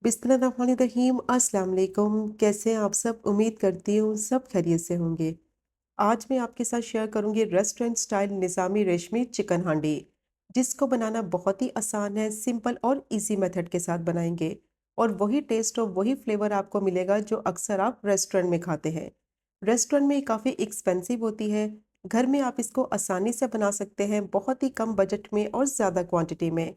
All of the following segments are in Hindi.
बिस्मिल्लाहिर्रहमानिर्रहीम। अस्सलाम वालेकुम। कैसे हैं आप सब? उम्मीद करती हूँ सब खैरियत से होंगे। आज मैं आपके साथ शेयर करूंगी रेस्टोरेंट स्टाइल निज़ामी रेशमी चिकन हांडी, जिसको बनाना बहुत ही आसान है। सिंपल और इजी मेथड के साथ बनाएंगे और वही टेस्ट और वही फ्लेवर आपको मिलेगा जो अक्सर आप रेस्टोरेंट में खाते हैं। रेस्टोरेंट में काफ़ी एक्सपेंसिव होती है, घर में आप इसको आसानी से बना सकते हैं, बहुत ही कम बजट में और ज़्यादा क्वांटिटी में।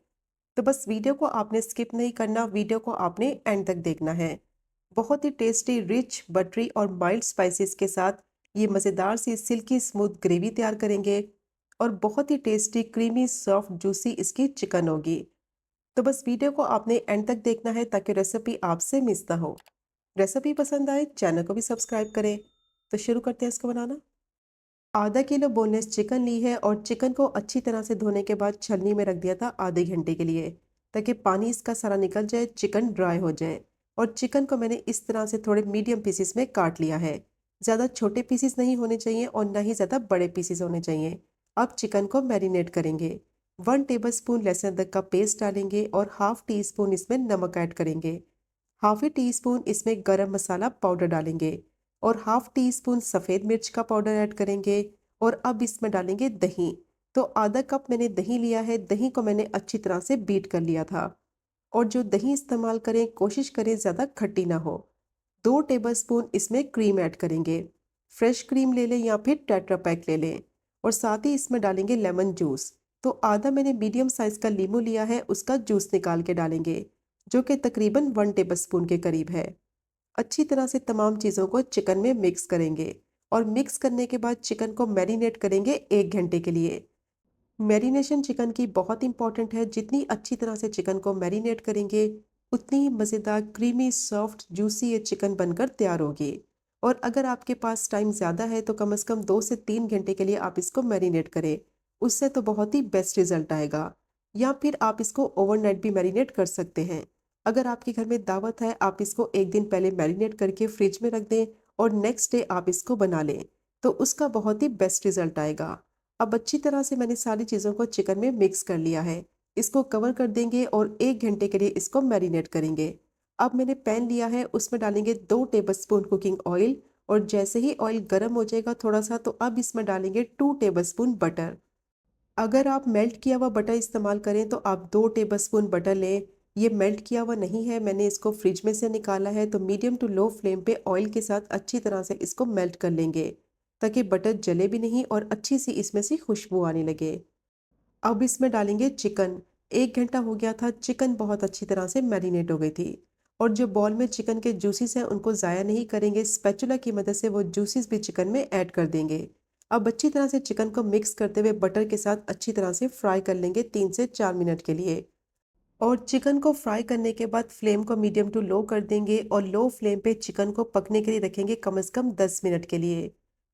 तो बस वीडियो को आपने स्किप नहीं करना, वीडियो को आपने एंड तक देखना है। बहुत ही टेस्टी, रिच, बटरी और माइल्ड स्पाइसेस के साथ ये मज़ेदार सी सिल्की स्मूथ ग्रेवी तैयार करेंगे और बहुत ही टेस्टी, क्रीमी, सॉफ्ट, जूसी इसकी चिकन होगी। तो बस वीडियो को आपने एंड तक देखना है ताकि रेसिपी आपसे मिस ना हो। रेसिपी पसंद आए चैनल को भी सब्सक्राइब करें। तो शुरू करते हैं इसको बनाना। आधा किलो बोनलेस चिकन ली है और चिकन को अच्छी तरह से धोने के बाद छलनी में रख दिया था आधे घंटे के लिए, ताकि पानी इसका सारा निकल जाए, चिकन ड्राई हो जाए। और चिकन को मैंने इस तरह से थोड़े मीडियम पीसेस में काट लिया है। ज़्यादा छोटे पीसेस नहीं होने चाहिए और ना ही ज़्यादा बड़े पीसेस होने चाहिए। अब चिकन को मैरिनेट करेंगे। 1 टेबल स्पून लहसुन अदरक का पेस्ट डालेंगे और हाफ टी स्पून इसमें नमक ऐड करेंगे। हाफ टी स्पून इसमें गरम मसाला पाउडर डालेंगे और हाफ टी स्पून सफ़ेद मिर्च का पाउडर ऐड करेंगे। और अब इसमें डालेंगे दही। तो आधा कप मैंने दही लिया है, दही को मैंने अच्छी तरह से बीट कर लिया था। और जो दही इस्तेमाल करें, कोशिश करें ज़्यादा खट्टी ना हो। 2 टेबल स्पून इसमें क्रीम ऐड करेंगे। फ्रेश क्रीम ले लें या फिर टेट्रा पैक ले लें। और साथ ही इसमें डालेंगे लेमन जूस। तो आधा मैंने मीडियम साइज़ का लीमू लिया है, उसका जूस निकाल के डालेंगे, जो कि तकरीबन 1 टेबल स्पून के करीब है। अच्छी तरह से तमाम चीज़ों को चिकन में मिक्स करेंगे और मिक्स करने के बाद चिकन को मैरिनेट करेंगे 1 घंटे के लिए। मैरिनेशन चिकन की बहुत इंपॉर्टेंट है। जितनी अच्छी तरह से चिकन को मैरिनेट करेंगे, उतनी ही मज़ेदार, क्रीमी, सॉफ्ट, जूसी ये चिकन बनकर तैयार होगी। और अगर आपके पास टाइम ज़्यादा है तो कम से कम 2 से 3 घंटे के लिए आप इसको मैरिनेट करें। उससे तो बहुत ही बेस्ट रिजल्ट आएगा। या फिर आप इसको ओवरनाइट भी मैरिनेट कर सकते हैं। अगर आपके घर में दावत है, आप इसको एक दिन पहले मैरिनेट करके फ्रिज में रख दें और नेक्स्ट डे आप इसको बना लें, तो उसका बहुत ही बेस्ट रिजल्ट आएगा। अब अच्छी तरह से मैंने सारी चीज़ों को चिकन में मिक्स कर लिया है। इसको कवर कर देंगे और 1 घंटे के लिए इसको मैरिनेट करेंगे। अब मैंने पैन लिया है, उसमें डालेंगे 2 टेबल स्पून कुकिंग ऑयल। और जैसे ही ऑयल गर्म हो जाएगा थोड़ा सा, तो अब इसमें डालेंगे 2 टेबल स्पून बटर। अगर आप मेल्ट किया हुआ बटर इस्तेमाल करें तो आप 2 टेबल स्पून बटर लें। ये मेल्ट किया हुआ नहीं है, मैंने इसको फ्रिज में से निकाला है। तो मीडियम टू लो फ्लेम पे ऑयल के साथ अच्छी तरह से इसको मेल्ट कर लेंगे, ताकि बटर जले भी नहीं और अच्छी सी इसमें से खुशबू आने लगे। अब इसमें डालेंगे चिकन। 1 घंटा हो गया था, चिकन बहुत अच्छी तरह से मैरिनेट हो गई थी। और जो बॉल में चिकन के जूसीस हैं उनको ज़ाया नहीं करेंगे, स्पैचुला की मदद से वो जूसीस भी चिकन में ऐड कर देंगे। अब अच्छी तरह से चिकन को मिक्स करते हुए बटर के साथ अच्छी तरह से फ्राई कर लेंगे 3 से 4 मिनट के लिए। और चिकन को फ्राई करने के बाद फ्लेम को मीडियम टू लो कर देंगे और लो फ्लेम पे चिकन को पकने के लिए रखेंगे कम से कम 10 मिनट के लिए,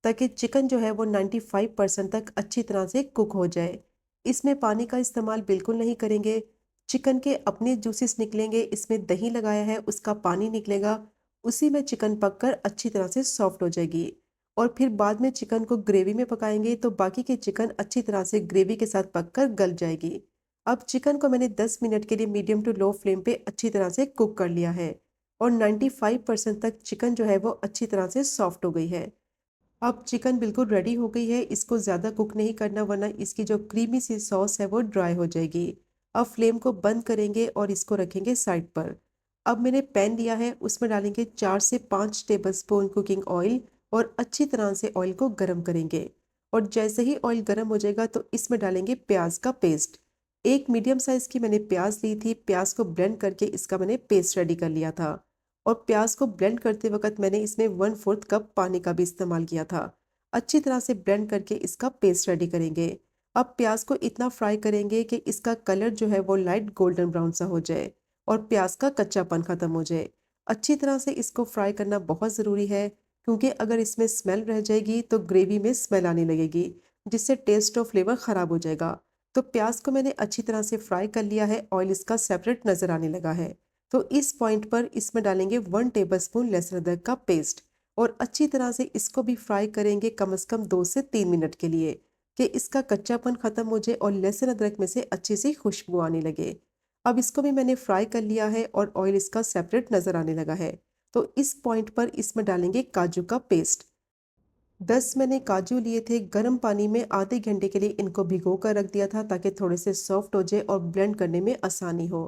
ताकि चिकन जो है वो 95% तक अच्छी तरह से कुक हो जाए। इसमें पानी का इस्तेमाल बिल्कुल नहीं करेंगे। चिकन के अपने जूसेस निकलेंगे, इसमें दही लगाया है उसका पानी निकलेगा, उसी में चिकन पककर अच्छी तरह से सॉफ्ट हो जाएगी। और फिर बाद में चिकन को ग्रेवी में पकाएंगे तो बाकी के चिकन अच्छी तरह से ग्रेवी के साथ पककर गल जाएगी। अब चिकन को मैंने 10 मिनट के लिए मीडियम टू लो फ्लेम पे अच्छी तरह से कुक कर लिया है और 95% तक चिकन जो है वो अच्छी तरह से सॉफ्ट हो गई है। अब चिकन बिल्कुल रेडी हो गई है, इसको ज़्यादा कुक नहीं करना वरना इसकी जो क्रीमी सी सॉस है वो ड्राई हो जाएगी। अब फ्लेम को बंद करेंगे और इसको रखेंगे साइड पर। अब मैंने पैन लिया है, उसमें डालेंगे 4 से 5 टेबल स्पून कुकिंग ऑयल और अच्छी तरह से ऑयल को गर्म करेंगे। और जैसे ही ऑयल गर्म हो जाएगा तो इसमें डालेंगे प्याज का पेस्ट। एक मीडियम साइज़ की मैंने प्याज ली थी, प्याज को ब्लेंड करके इसका मैंने पेस्ट रेडी कर लिया था। और प्याज को ब्लेंड करते वक्त मैंने इसमें 1/4 कप पानी का भी इस्तेमाल किया था। अच्छी तरह से ब्लेंड करके इसका पेस्ट रेडी करेंगे। अब प्याज को इतना फ्राई करेंगे कि इसका कलर जो है वो लाइट गोल्डन ब्राउन सा हो जाए और प्याज का कच्चापन खत्म हो जाए। अच्छी तरह से इसको फ्राई करना बहुत ज़रूरी है, क्योंकि अगर इसमें स्मेल रह जाएगी तो ग्रेवी में स्मेल आने लगेगी, जिससे टेस्ट और फ्लेवर ख़राब हो जाएगा। तो प्याज को मैंने अच्छी तरह से फ्राई कर लिया है, ऑयल इसका सेपरेट नज़र आने लगा है। तो इस पॉइंट पर इसमें डालेंगे 1 टेबल स्पून लहसुन अदरक का पेस्ट और अच्छी तरह से इसको भी फ्राई करेंगे कम से कम 2 से 3 मिनट के लिए, कि इसका कच्चापन खत्म हो जाए और लहसुन अदरक में से अच्छी सी खुशबू आने लगे। अब इसको भी मैंने फ्राई कर लिया है और ऑयल इसका सेपरेट नज़र आने लगा है। तो इस पॉइंट पर इसमें डालेंगे काजू का पेस्ट। 10 मैंने काजू लिए थे, गर्म पानी में आधे घंटे के लिए इनको भिगो कर रख दिया था ताकि थोड़े से सॉफ्ट हो जाए और ब्लेंड करने में आसानी हो।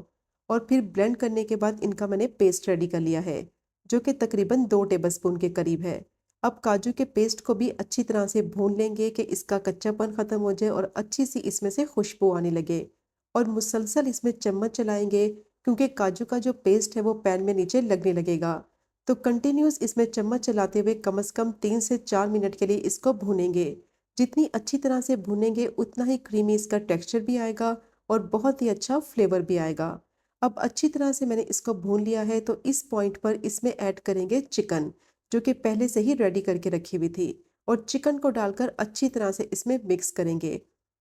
और फिर ब्लेंड करने के बाद इनका मैंने पेस्ट रेडी कर लिया है, जो कि तकरीबन 2 टेबलस्पून के करीब है। अब काजू के पेस्ट को भी अच्छी तरह से भून लेंगे कि इसका कच्चापन ख़त्म हो जाए और अच्छी सी इसमें से खुशबू आने लगे। और मुसलसल इसमें चम्मच चलाएंगे, क्योंकि काजू का जो पेस्ट है वो पैन में नीचे लगने लगेगा। तो कंटिन्यूस इसमें चम्मच चलाते हुए कम से कम 3 से 4 मिनट के लिए इसको भूनेंगे। जितनी अच्छी तरह से भूनेंगे उतना ही क्रीमी इसका टेक्सचर भी आएगा और बहुत ही अच्छा फ्लेवर भी आएगा। अब अच्छी तरह से मैंने इसको भून लिया है, तो इस पॉइंट पर इसमें ऐड करेंगे चिकन, जो कि पहले से ही रेडी करके रखी हुई थी। और चिकन को डालकर अच्छी तरह से इसमें मिक्स करेंगे।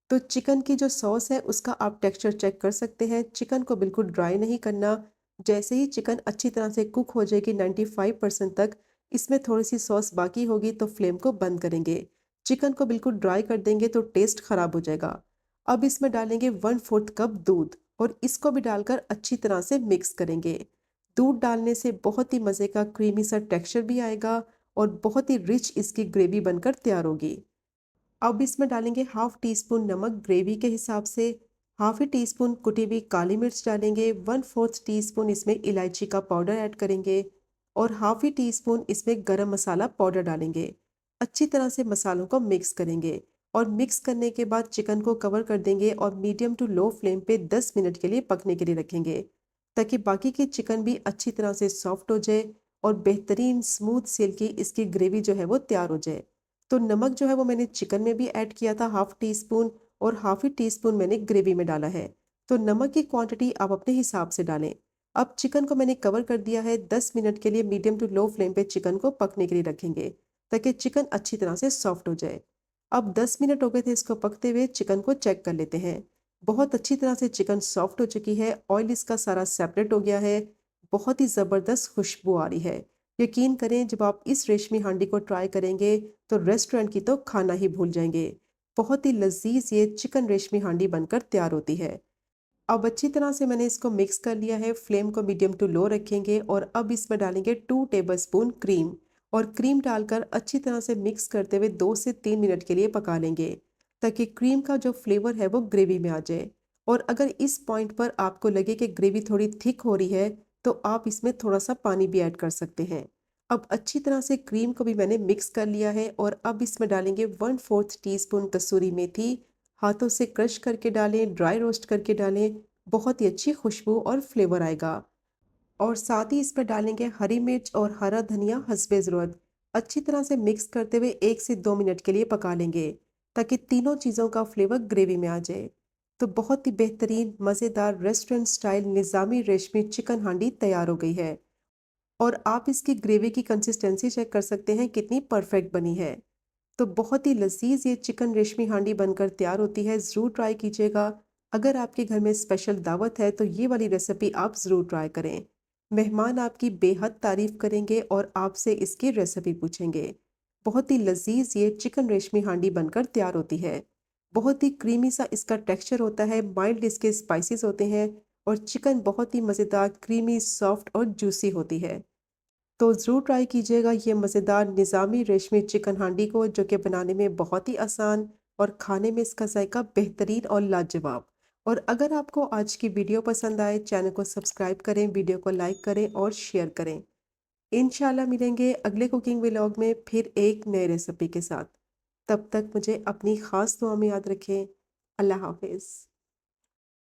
तो चिकन की जो सॉस है उसका आप टेक्सचर चेक कर सकते हैं। चिकन को बिल्कुल ड्राई नहीं करना। जैसे ही चिकन अच्छी तरह से कुक हो जाएगी 95% तक, इसमें थोड़ी सी सॉस बाकी होगी तो फ्लेम को बंद करेंगे। चिकन को बिल्कुल ड्राई कर देंगे तो टेस्ट खराब हो जाएगा। अब इसमें डालेंगे 1/4 कप दूध और इसको भी डालकर अच्छी तरह से मिक्स करेंगे। दूध डालने से बहुत ही मज़े का क्रीमी सा टेक्सचर भी आएगा और बहुत ही रिच इसकी ग्रेवी बनकर तैयार होगी। अब इसमें डालेंगे हाफ टी स्पून नमक ग्रेवी के हिसाब से, हाफ ही टी स्पून कुटी हुई काली मिर्च डालेंगे, 1/4 टी स्पून इसमें इलायची का पाउडर ऐड करेंगे और हाफ ही टी स्पून इसमें गरम मसाला पाउडर डालेंगे। अच्छी तरह से मसालों को मिक्स करेंगे और मिक्स करने के बाद चिकन को कवर कर देंगे और मीडियम टू लो फ्लेम पे 10 मिनट के लिए पकने के लिए रखेंगे, ताकि बाकी की चिकन भी अच्छी तरह से सॉफ्ट हो जाए और बेहतरीन स्मूथ सिल्की इसकी ग्रेवी जो है वो तैयार हो जाए। तो नमक जो है वो मैंने चिकन में भी ऐड किया था हाफ टी स्पून, और हाफ ही टी स्पून मैंने ग्रेवी में डाला है। तो नमक की क्वांटिटी आप अपने हिसाब से डालें। अब चिकन को मैंने कवर कर दिया है, 10 मिनट के लिए मीडियम टू लो फ्लेम पे चिकन को पकने के लिए रखेंगे, ताकि चिकन अच्छी तरह से सॉफ्ट हो जाए। अब 10 मिनट हो गए थे इसको पकते हुए, चिकन को चेक कर लेते हैं। बहुत अच्छी तरह से चिकन सॉफ्ट हो चुकी है, ऑयल इसका सारा सेपरेट हो गया है, बहुत ही ज़बरदस्त खुशबू आ रही है। यकीन करें, जब आप इस रेशमी हांडी को ट्राई करेंगे तो रेस्टोरेंट की तो खाना ही भूल जाएंगे। बहुत ही लजीज ये चिकन रेशमी हांडी बनकर तैयार होती है। अब अच्छी तरह से मैंने इसको मिक्स कर लिया है, फ्लेम को मीडियम टू लो रखेंगे और अब इसमें डालेंगे 2 टेबलस्पून क्रीम। और क्रीम डालकर अच्छी तरह से मिक्स करते हुए 2 से 3 मिनट के लिए पका लेंगे, ताकि क्रीम का जो फ्लेवर है वो ग्रेवी में आ जाए। और अगर इस पॉइंट पर आपको लगे कि ग्रेवी थोड़ी थिक हो रही है, तो आप इसमें थोड़ा सा पानी भी ऐड कर सकते हैं। अब अच्छी तरह से क्रीम को भी मैंने मिक्स कर लिया है और अब इसमें डालेंगे 1/4 टीस्पून कसूरी मेथी। हाथों से क्रश करके डालें, ड्राई रोस्ट करके डालें, बहुत ही अच्छी खुशबू और फ्लेवर आएगा। और साथ ही इस पर डालेंगे हरी मिर्च और हरा धनिया हस्बे ज़रूरत। अच्छी तरह से मिक्स करते हुए 1 से 2 मिनट के लिए पका लेंगे, ताकि तीनों चीज़ों का फ्लेवर ग्रेवी में आ जाए। तो बहुत ही बेहतरीन मज़ेदार रेस्टोरेंट स्टाइल निज़ामी रेशमी चिकन हांडी तैयार हो गई है। और आप इसकी ग्रेवी की कंसिस्टेंसी चेक कर सकते हैं कितनी परफेक्ट बनी है। तो बहुत ही लजीज ये चिकन रेशमी हांडी बनकर तैयार होती है, ज़रूर ट्राई कीजिएगा। अगर आपके घर में स्पेशल दावत है तो ये वाली रेसिपी आप ज़रूर ट्राई करें। मेहमान आपकी बेहद तारीफ करेंगे और आपसे इसकी रेसिपी पूछेंगे। बहुत ही लजीज ये चिकन रेशमी हांडी बनकर तैयार होती है। बहुत ही क्रीमी सा इसका टेक्सचर होता है, माइल्ड इसके स्पाइसेस होते हैं और चिकन बहुत ही मज़ेदार क्रीमी सॉफ्ट और जूसी होती है। तो ज़रूर ट्राई कीजिएगा ये मज़ेदार निज़ामी रेशमी चिकन हांडी को, जो कि बनाने में बहुत ही आसान और खाने में इसका जायका बेहतरीन और लाजवाब। और अगर आपको आज की वीडियो पसंद आए, चैनल को सब्सक्राइब करें, वीडियो को लाइक करें और शेयर करें। इंशाल्लाह मिलेंगे अगले कुकिंग व्लॉग में फिर एक नए रेसिपी के साथ। तब तक मुझे अपनी ख़ास दुआ में याद रखें। अल्लाह हाफिज़।